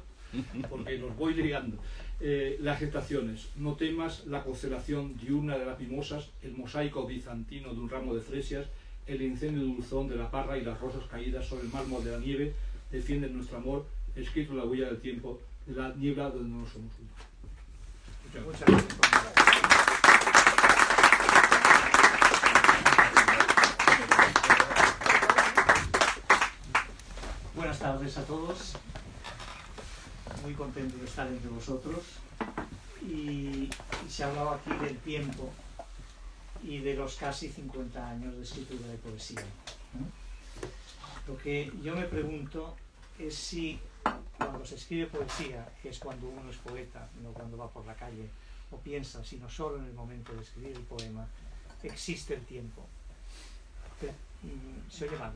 porque los voy ligando. Las estaciones, no temas la constelación diurna de las mimosas, el mosaico bizantino de un ramo de fresias, el incendio dulzón de la parra y las rosas caídas sobre el mármol de la nieve defienden nuestro amor, escrito en la huella del tiempo, de la niebla donde no somos uno.
Muchas gracias. Buenas tardes a todos. Muy contento de estar entre vosotros. Y se ha hablado aquí del tiempo y de los casi 50 años de escritura de poesía. Lo que yo me pregunto es si cuando se escribe poesía, que es cuando uno es poeta, no cuando va por la calle o piensa, sino solo en el momento de escribir el poema, existe el tiempo. ¿Se oye mal?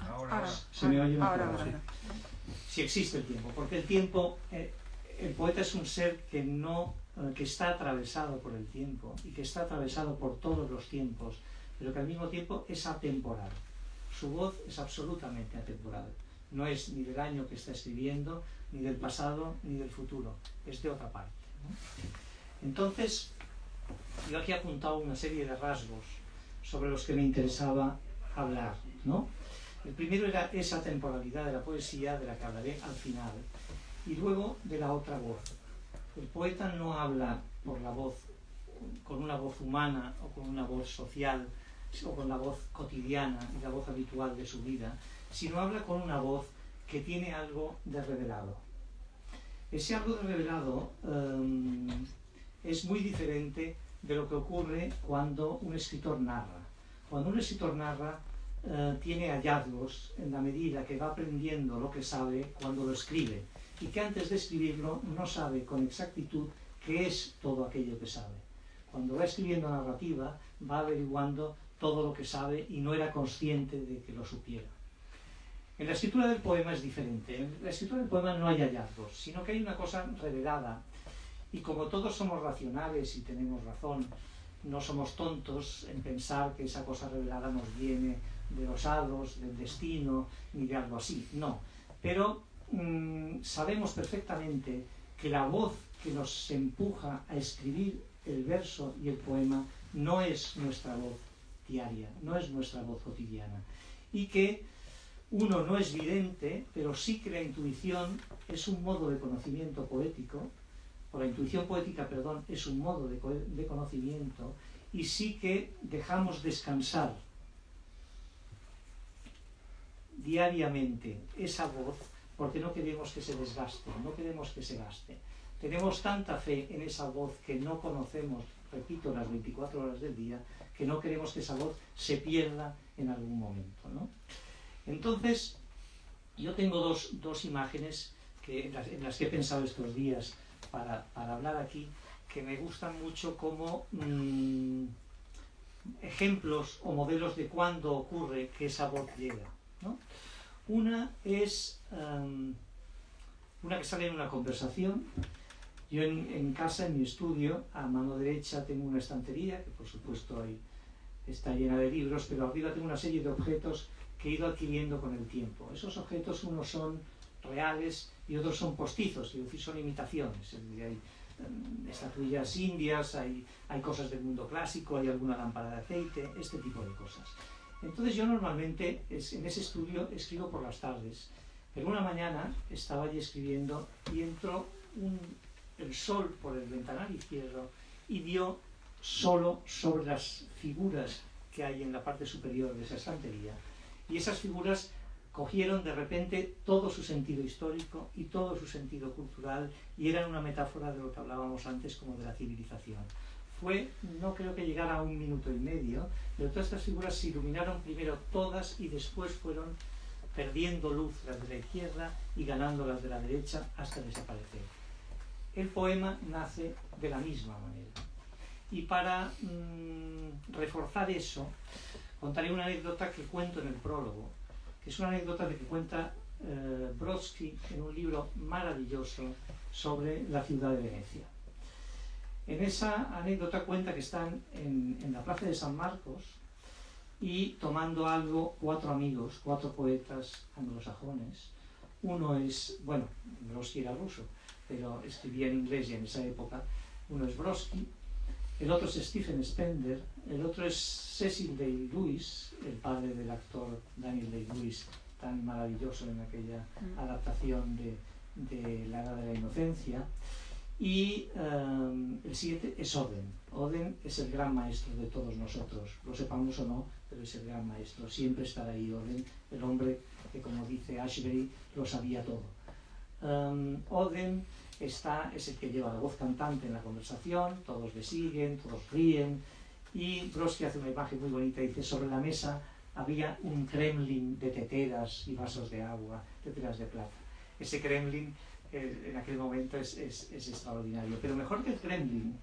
Ahora.
¿Se me oye mejor?
Ahora.
Si existe el tiempo, porque el tiempo, el poeta es un ser que está atravesado por el tiempo y que está atravesado por todos los tiempos, pero que al mismo tiempo es atemporal. Su voz es absolutamente atemporal. No es ni del año que está escribiendo, ni del pasado, ni del futuro. Es de otra parte, ¿no? Entonces, yo aquí he apuntado una serie de rasgos sobre los que me interesaba hablar, ¿no? El primero era esa temporalidad de la poesía, de la que hablaré al final, y luego de la otra voz. El poeta no habla por la voz, con una voz humana o con una voz social o con la voz cotidiana y la voz habitual de su vida, sino habla con una voz que tiene algo de revelado. Ese algo de revelado es muy diferente de lo que ocurre cuando un escritor narra. Cuando un escritor narra, tiene hallazgos en la medida que va aprendiendo lo que sabe cuando lo escribe, y que antes de escribirlo no sabe con exactitud qué es todo aquello que sabe. Cuando va escribiendo narrativa, va averiguando todo lo que sabe y no era consciente de que lo supiera. En la escritura del poema es diferente. En la escritura del poema no hay hallazgos, sino que hay una cosa revelada. Y como todos somos racionales y tenemos razón, no somos tontos en pensar que esa cosa revelada nos viene de los hados, del destino, ni de algo así. No. Pero sabemos perfectamente que la voz que nos empuja a escribir el verso y el poema no es nuestra voz diaria, no es nuestra voz cotidiana. Y que uno no es vidente, pero sí que la intuición es un modo de conocimiento poético, o la intuición poética, perdón, es un modo de conocimiento, y sí que dejamos descansar diariamente esa voz porque no queremos que se desgaste, no queremos que se gaste. tenemos tanta fe en esa voz que no conocemos, repito, las 24 horas del día, que no queremos que esa voz se pierda en algún momento, ¿no? Entonces, yo tengo dos imágenes en las que he pensado estos días para hablar aquí, que me gustan mucho como ejemplos o modelos de cuándo ocurre que esa voz llega, ¿no? Una es una que sale en una conversación. Yo en casa, en mi estudio, a mano derecha tengo una estantería, que por supuesto está llena de libros, pero arriba tengo una serie de objetos que he ido adquiriendo con el tiempo. Esos objetos, unos son reales y otros son postizos, es decir, son imitaciones. Es decir, hay estatuillas indias, hay cosas del mundo clásico, hay alguna lámpara de aceite, este tipo de cosas. Entonces yo normalmente en ese estudio escribo por las tardes, pero una mañana estaba allí escribiendo y entró el sol por el ventanal izquierdo y dio solo sobre las figuras que hay en la parte superior de esa estantería, y esas figuras cogieron de repente todo su sentido histórico y todo su sentido cultural, y eran una metáfora de lo que hablábamos antes como de la civilización. No creo que llegara a 1 minuto y medio, pero todas estas figuras se iluminaron primero todas y después fueron perdiendo luz las de la izquierda y ganando las de la derecha hasta desaparecer. El poema nace de la misma manera. Y para reforzar eso, contaré una anécdota que cuento en el prólogo, que es una anécdota que cuenta Brodsky en un libro maravilloso sobre la ciudad de Venecia. En esa anécdota cuenta que están en la plaza de San Marcos y tomando algo 4 amigos, 4 poetas anglosajones. Uno es, bueno, Brodsky era ruso, pero escribía en inglés ya en esa época. Uno es Brodsky, el otro es Stephen Spender, el otro es Cecil Day-Lewis, el padre del actor Daniel Day-Lewis, tan maravilloso en aquella adaptación de La Edad de la Inocencia. Y el siguiente es Oden. Oden es el gran maestro de todos nosotros, lo sepamos o no, pero es el gran maestro. Siempre estará ahí Oden, el hombre que, como dice Ashbery, lo sabía todo. Oden es el que lleva la voz cantante en la conversación, todos le siguen, todos ríen, y Brodsky hace una imagen muy bonita, dice: sobre la mesa había un Kremlin de teteras y vasos de agua, teteras de plata. Ese Kremlin en aquel momento es extraordinario, pero mejor que el Kremlin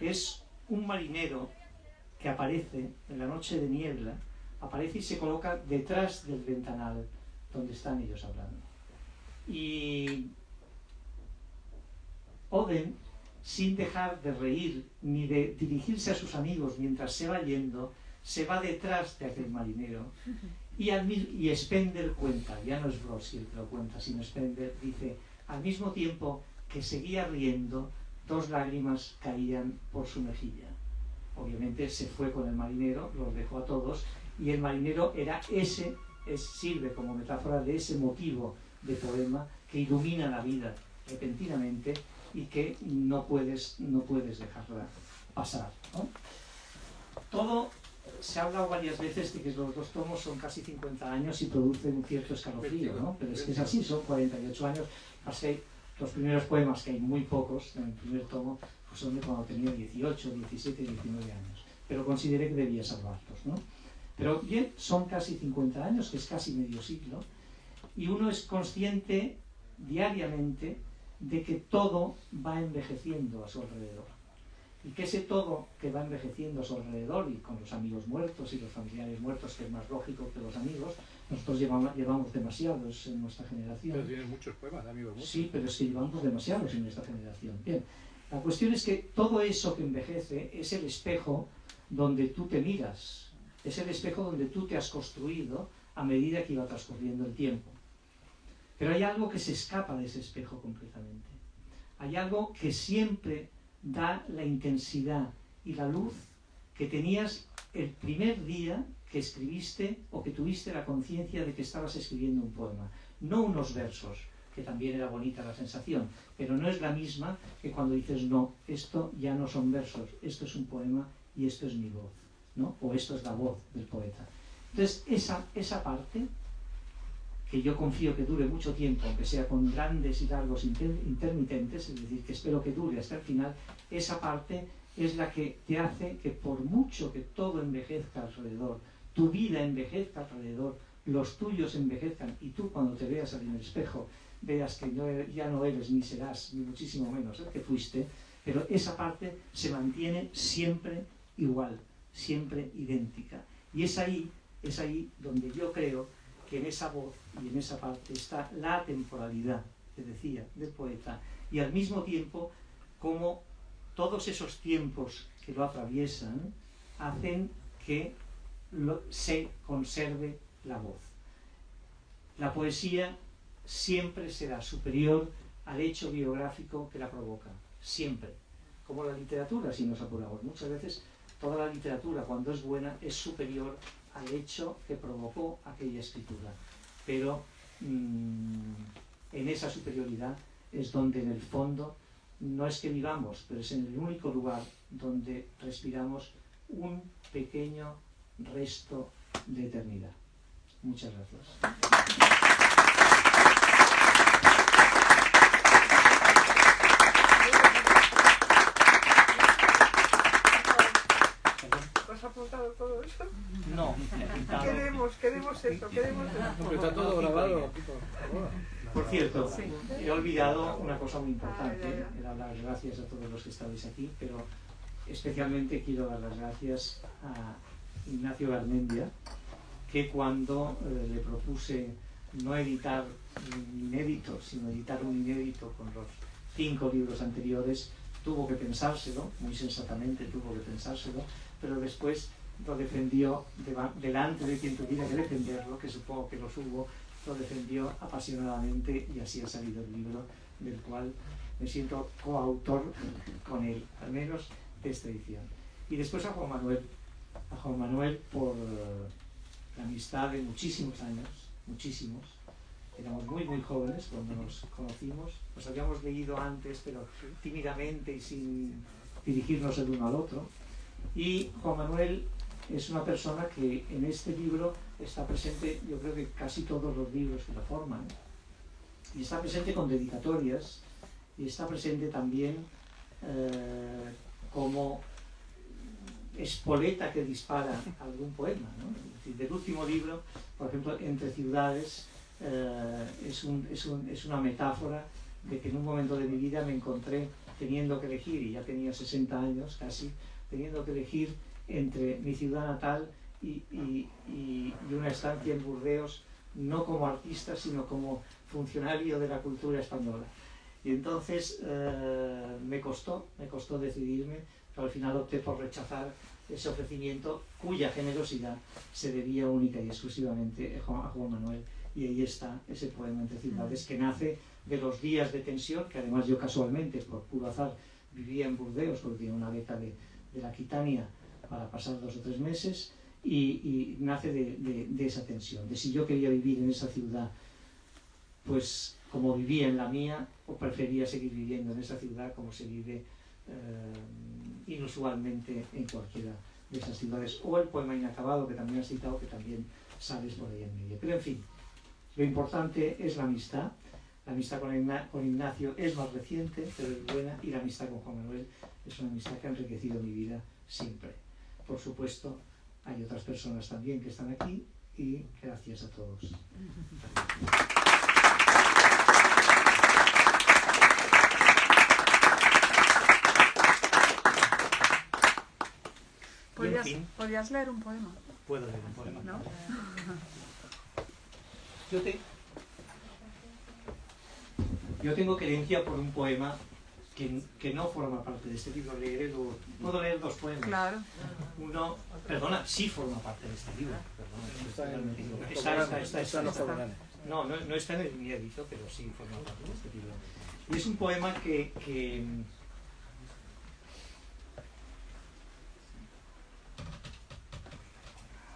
es un marinero que aparece en la noche de niebla, aparece y se coloca detrás del ventanal donde están ellos hablando. Y Oden, sin dejar de reír ni de dirigirse a sus amigos mientras se va yendo, se va detrás de aquel marinero. Y Spender cuenta, ya no es Brodsky el que lo cuenta, sino Spender dice: al mismo tiempo que seguía riendo, 2 lágrimas caían por su mejilla. Obviamente se fue con el marinero, los dejó a todos, y el marinero era sirve como metáfora de ese motivo de poema que ilumina la vida repentinamente y que no puedes dejarla pasar, ¿no? Todo se ha hablado varias veces de que los 2 tomos son casi 50 años y producen un cierto escalofrío, ¿no? Pero es que es así, son 48 años. Así, los primeros poemas, que hay muy pocos en el primer tomo, pues son de cuando tenía 18, 17, 19 años. Pero consideré que debía salvarlos, ¿no? Pero bien, son casi 50 años, que es casi medio siglo, y uno es consciente diariamente de que todo va envejeciendo a su alrededor. Y que ese todo que va envejeciendo a su alrededor, y con los amigos muertos y los familiares muertos, que es más lógico que los amigos, nosotros llevamos demasiados en nuestra generación.
Pero tienes muchos poemas de amigos muertos.
Sí, pero es que llevamos demasiados en nuestra generación. Bien, la cuestión es que todo eso que envejece es el espejo donde tú te miras, es el espejo donde tú te has construido a medida que iba transcurriendo el tiempo. Pero hay algo que se escapa de ese espejo completamente. Hay algo que siempre da la intensidad y la luz que tenías el primer día que escribiste o que tuviste la conciencia de que estabas escribiendo un poema. No unos versos, que también era bonita la sensación, pero no es la misma que cuando dices: no, esto ya no son versos, esto es un poema y esto es mi voz, ¿no? O esto es la voz del poeta. Entonces, esa parte que yo confío que dure mucho tiempo, aunque sea con grandes y largos intermitentes, es decir, que espero que dure hasta el final, esa parte es la que te hace que por mucho que todo envejezca alrededor, tu vida envejezca alrededor, los tuyos envejezcan y tú cuando te veas en el espejo veas que ya no eres ni serás, ni muchísimo menos el que fuiste, pero esa parte se mantiene siempre igual, siempre idéntica. Y es ahí donde yo creo que en esa voz y en esa parte está la temporalidad, te decía, del poeta, y al mismo tiempo como todos esos tiempos que lo atraviesan hacen que se conserve la voz. La poesía siempre será superior al hecho biográfico que la provoca, siempre. Como la literatura, si nos apuramos. Muchas veces toda la literatura, cuando es buena, es superior al hecho que provocó aquella escritura. Pero en esa superioridad es donde en el fondo, no es que vivamos, pero es en el único lugar donde respiramos un pequeño resto de eternidad. Muchas gracias.
¿Has apuntado todo eso?
No, he apuntado.
Queremos eso.
Porque está todo grabado.
Por cierto,
Sí.
he olvidado una cosa muy importante, era dar las gracias a todos los que estáis aquí, pero especialmente quiero dar las gracias a Ignacio Garmendia, que cuando le propuse no editar un inédito, sino editar un inédito con los 5 libros anteriores, tuvo que pensárselo, muy sensatamente tuvo que pensárselo, pero después lo defendió delante de quien tuviera que defenderlo, que supongo que los hubo, lo defendió apasionadamente y así ha salido el libro, del cual me siento coautor con él, al menos de esta edición. Y después a Juan Manuel por la amistad de muchísimos años, muchísimos. Éramos muy jóvenes cuando nos conocimos, nos habíamos leído antes, pero tímidamente y sin dirigirnos el uno al otro. Y Juan Manuel es una persona que en este libro está presente, yo creo que casi todos los libros que lo forman, y está presente con dedicatorias, y está presente también como espoleta que dispara algún poema, ¿no? Es decir, del último libro, por ejemplo, Entre ciudades, es una metáfora de que en un momento de mi vida me encontré teniendo que elegir, y ya tenía 60 años casi, teniendo que elegir entre mi ciudad natal y una estancia en Burdeos, no como artista, sino como funcionario de la cultura española. Y entonces me costó decidirme, pero al final opté por rechazar ese ofrecimiento cuya generosidad se debía única y exclusivamente a Juan Manuel. Y ahí está ese poema Entre ciudades, que nace de los días de tensión, que además yo casualmente, por puro azar, vivía en Burdeos porque tenía una beca de la Aquitania para pasar 2 o 3 meses, y nace de esa tensión, de si yo quería vivir en esa ciudad pues como vivía en la mía, o prefería seguir viviendo en esa ciudad como se vive inusualmente en cualquiera de esas ciudades, o el poema Inacabado, que también has citado, que también sales por ahí en medio. Pero en fin, lo importante es la amistad. La amistad con Ignacio es más reciente, pero es buena, y la amistad con Juan Manuel es una amistad que ha enriquecido mi vida siempre. Por supuesto, hay otras personas también que están aquí, y gracias a todos.
¿Podrías leer un poema?
Puedo leer un poema.
¿No?
Yo tengo querencia por un poema que no forma parte de este libro. Puedo leer 2 poemas.
Claro.
Uno, perdona, sí forma parte de este libro. No está en el inédito, pero sí forma parte de este libro. Y es un poema que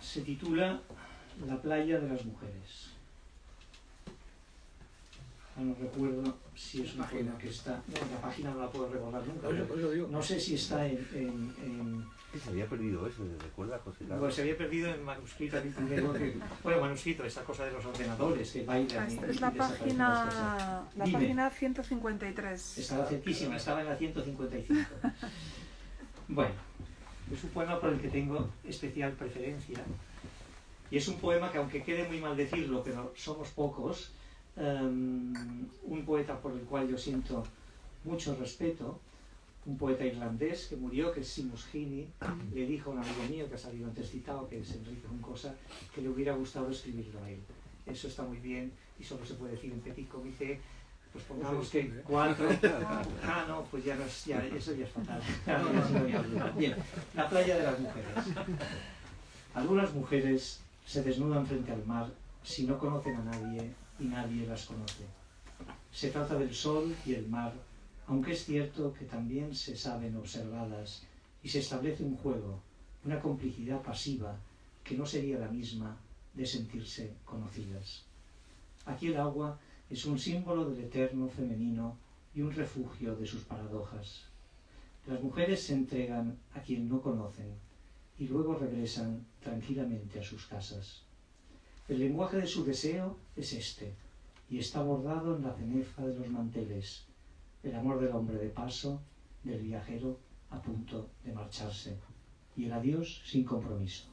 se titula La playa de las mujeres. No recuerdo si es un poema que está... No, la página no la puedo recordar nunca. No sé si está en...
Se había perdido eso, ¿recuerda, José Carlos?
Pues se había perdido en manuscrito. Bueno, manuscrito, esa cosa de los ordenadores que bailan.
Es la página 153.
Estaba cerquísima, estaba en la 155. Bueno, es un poema por el que tengo especial preferencia. Y es un poema que, aunque quede muy mal decirlo, pero somos pocos, un poeta por el cual yo siento mucho respeto, un poeta irlandés que murió, que es Seamus Heaney, le dijo a un amigo mío que ha salido antes citado, que es Enrique Juncosa, que le hubiera gustado escribirlo a él. Eso está muy bien y solo se puede decir en petit comité. Pues pongamos que 4... Ah, no, pues ya, eso ya es fatal. Bien, la playa de las mujeres. Algunas mujeres se desnudan frente al mar si no conocen a nadie y nadie las conoce. Se trata del sol y el mar, aunque es cierto que también se saben observadas y se establece un juego, una complicidad pasiva que no sería la misma de sentirse conocidas. Aquí el agua es un símbolo del eterno femenino y un refugio de sus paradojas. Las mujeres se entregan a quien no conocen y luego regresan tranquilamente a sus casas. El lenguaje de su deseo es este, y está bordado en la cenefa de los manteles, el amor del hombre de paso, del viajero a punto de marcharse, y el adiós sin compromiso.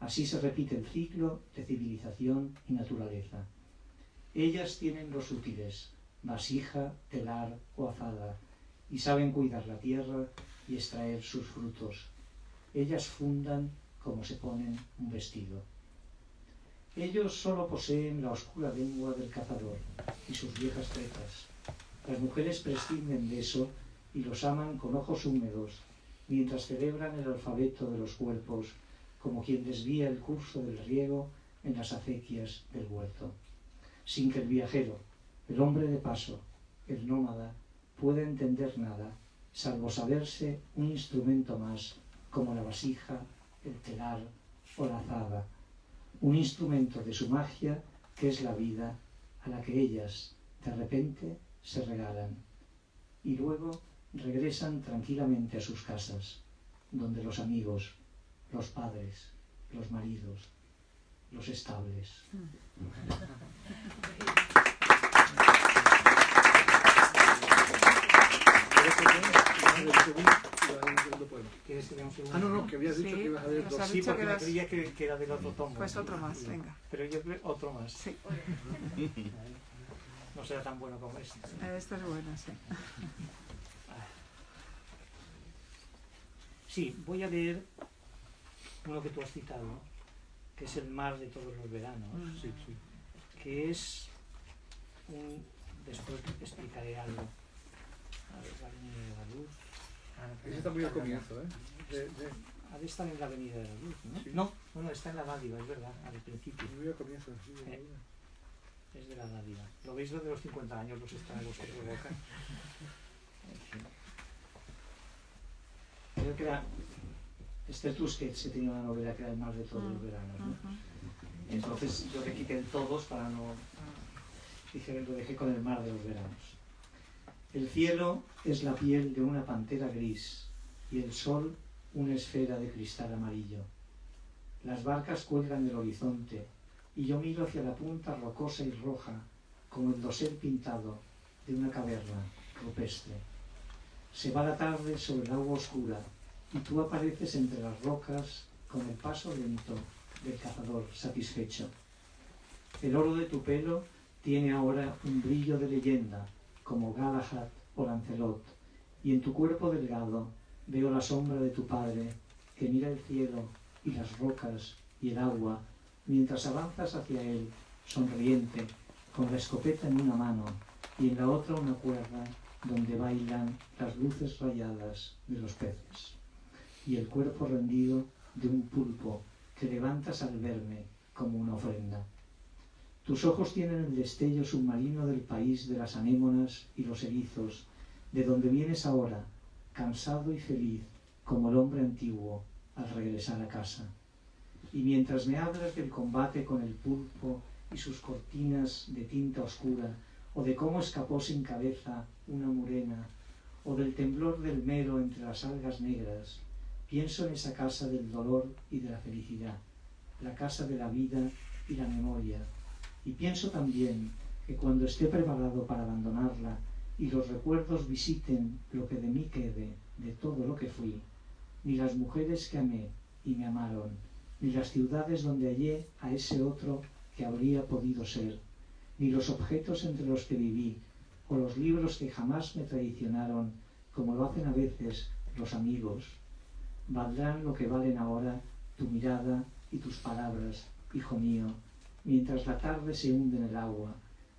Así se repite el ciclo de civilización y naturaleza. Ellas tienen los útiles, vasija, telar o azada, y saben cuidar la tierra y extraer sus frutos. Ellas fundan como se ponen un vestido. Ellos solo poseen la oscura lengua del cazador y sus viejas trenzas. Las mujeres prescinden de eso y los aman con ojos húmedos, mientras celebran el alfabeto de los cuerpos, como quien desvía el curso del riego en las acequias del huerto, sin que el viajero, el hombre de paso, el nómada, pueda entender nada, salvo saberse un instrumento más, como la vasija, el telar o la azada, un instrumento de su magia que es la vida a la que ellas, de repente, se regalan, y luego regresan tranquilamente a sus casas, donde los amigos, los padres, los maridos, los estables. ¿Quieres que vea un segundo?
Ah, no, que habías dicho que ibas a ver dos.
Sí, porque me creía que era del otro tomo.
Pues otro más, venga.
Pero yo otro más.
Sí.
No será tan bueno como este.
Este es bueno, sí.
Sí, voy a leer uno que tú has citado, que es El mar de todos los veranos,
Sí.
que es un... Después explicaré algo. A ver, la Avenida de la Luz.
Ese está muy al comienzo, ¿eh?
Ha de estar en la Avenida de la Luz, ¿no?
Sí.
No, está en la Dádiva, es verdad, al principio.
Muy al comienzo, sí.
Es de la Dádiva. ¿Lo veis lo de los 50 años, los estragos que provocan? En fin. Creo que era Esther Tusquets, que tenía una novela que era El mar de todos los veranos, ¿no? Entonces yo le quité el todos para no... Dije, lo dejé con El mar de los veranos. El cielo es la piel de una pantera gris y el sol una esfera de cristal amarillo. Las barcas cuelgan del horizonte y yo miro hacia la punta rocosa y roja como el dosel pintado de una caverna rupestre. Se va la tarde sobre el agua oscura y tú apareces entre las rocas con el paso lento del cazador satisfecho. El oro de tu pelo tiene ahora un brillo de leyenda, como Galahad o Lancelot, y en tu cuerpo delgado veo la sombra de tu padre, que mira el cielo y las rocas y el agua, mientras avanzas hacia él, sonriente, con la escopeta en una mano y en la otra una cuerda donde bailan las luces rayadas de los peces, y el cuerpo rendido de un pulpo que levantas al verme como una ofrenda. Tus ojos tienen el destello submarino del país de las anémonas y los erizos, de donde vienes ahora, cansado y feliz, como el hombre antiguo, al regresar a casa. Y mientras me hablas del combate con el pulpo y sus cortinas de tinta oscura, o de cómo escapó sin cabeza una murena, o del temblor del mero entre las algas negras, pienso en esa casa del dolor y de la felicidad, la casa de la vida y la memoria, y pienso también que cuando esté preparado para abandonarla y los recuerdos visiten lo que de mí quede, de todo lo que fui, ni las mujeres que amé y me amaron, ni las ciudades donde hallé a ese otro que habría podido ser, ni los objetos entre los que viví, o los libros que jamás me traicionaron, como lo hacen a veces los amigos, valdrán lo que valen ahora tu mirada y tus palabras, hijo mío, mientras la tarde se hunde en el agua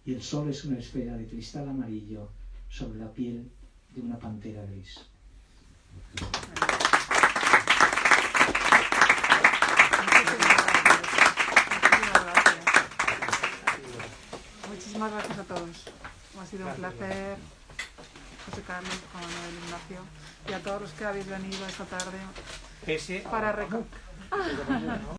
y el sol es una esfera de cristal amarillo sobre la piel de una pantera gris.
Muchísimas gracias a todos. Ha sido un placer, José Carlos, Juan Manuel, Ignacio, y a todos los que habéis venido esta tarde para